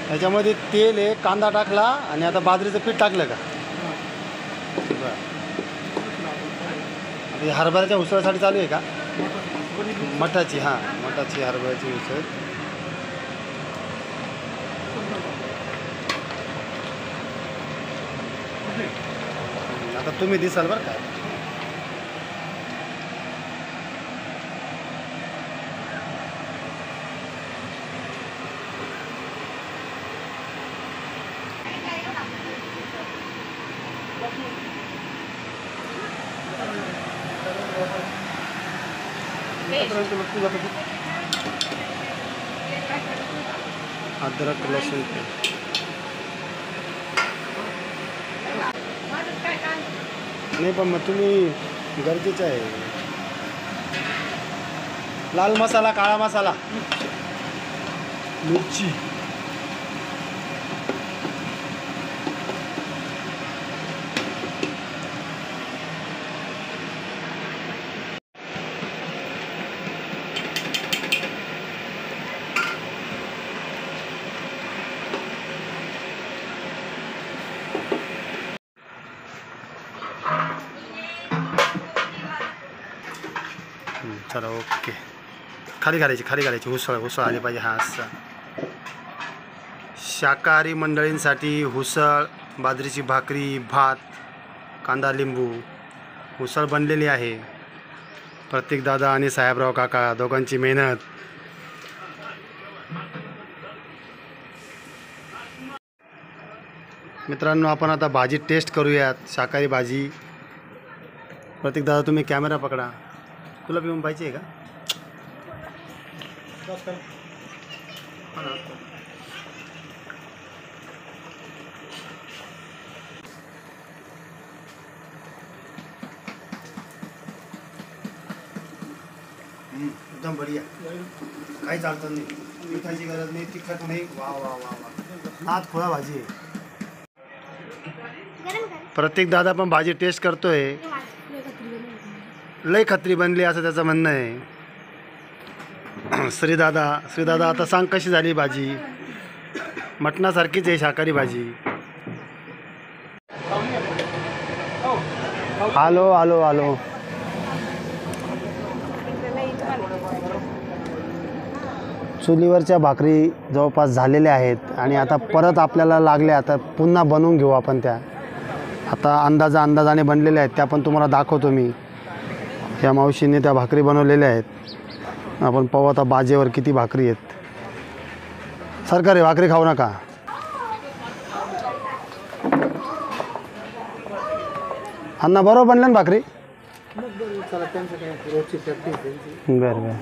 याच्यामध्ये तेल आहे, कांदा टाकला आणि आता बाजरीचं पीठ टाकलं का? बरं. आता हरभऱ्याच्या उसळासाठी चालू आहे का? मठाची, हां मठाची हरभऱ्याची उसळ. आता तुम्ही दिसाल बरं का. अद्रक लसूण नाही, पण मग तुम्ही गरजेचं आहे. लाल मसाला, काळा मसाला, मिरची, चला ओके. खाली घालायची उसळ आली पाहिजे. हा असं शाकाहारी मंडळींसाठी उसळ, बाजरीची भाकरी, भात, कांदा लिंबू उसळ बनलेली आहे. प्रत्येक दादा आणि साहेबराव काका दोघांची मेहनत. मित्रांनो, आपण आता भाजी टेस्ट करूयात. शाकाहारी भाजी. प्रत्येक दादा तुम्ही कॅमेरा पकडा. तुला पिऊन पाहिजे आहे का? एकदम बढिया. काहीच अडचण नाही. मिठाची गरज नाही, तिखट नाही. वा वा वा वा, नाद खोळा भाजी आहे. प्रत्येक दादा पण भाजी टेस्ट करतोय. लय खत्री बनली असं त्याचं म्हणणं आहे. श्रीदादा आता सांग कशी झाली भाजी? मटणासारखीच आहे शाकाहारी भाजी. आलो. चुलीवरच्या भाकरी जवळपास झालेल्या आहेत आणि आता परत आपल्याला लागल्या. आता पुन्हा बनवून घेऊ आपण त्या. आता अंदाजाने बनलेल्या आहेत त्या पण तुम्हाला दाखवतो मी. या मावशीने त्या भाकरी बनवलेल्या आहेत. आपण पाहू आता बाजेवर किती भाकरी आहेत. सरकारी भाकरी खाऊ नका. अण्णा बरोबर बनल्या ना भाकरी? बरं.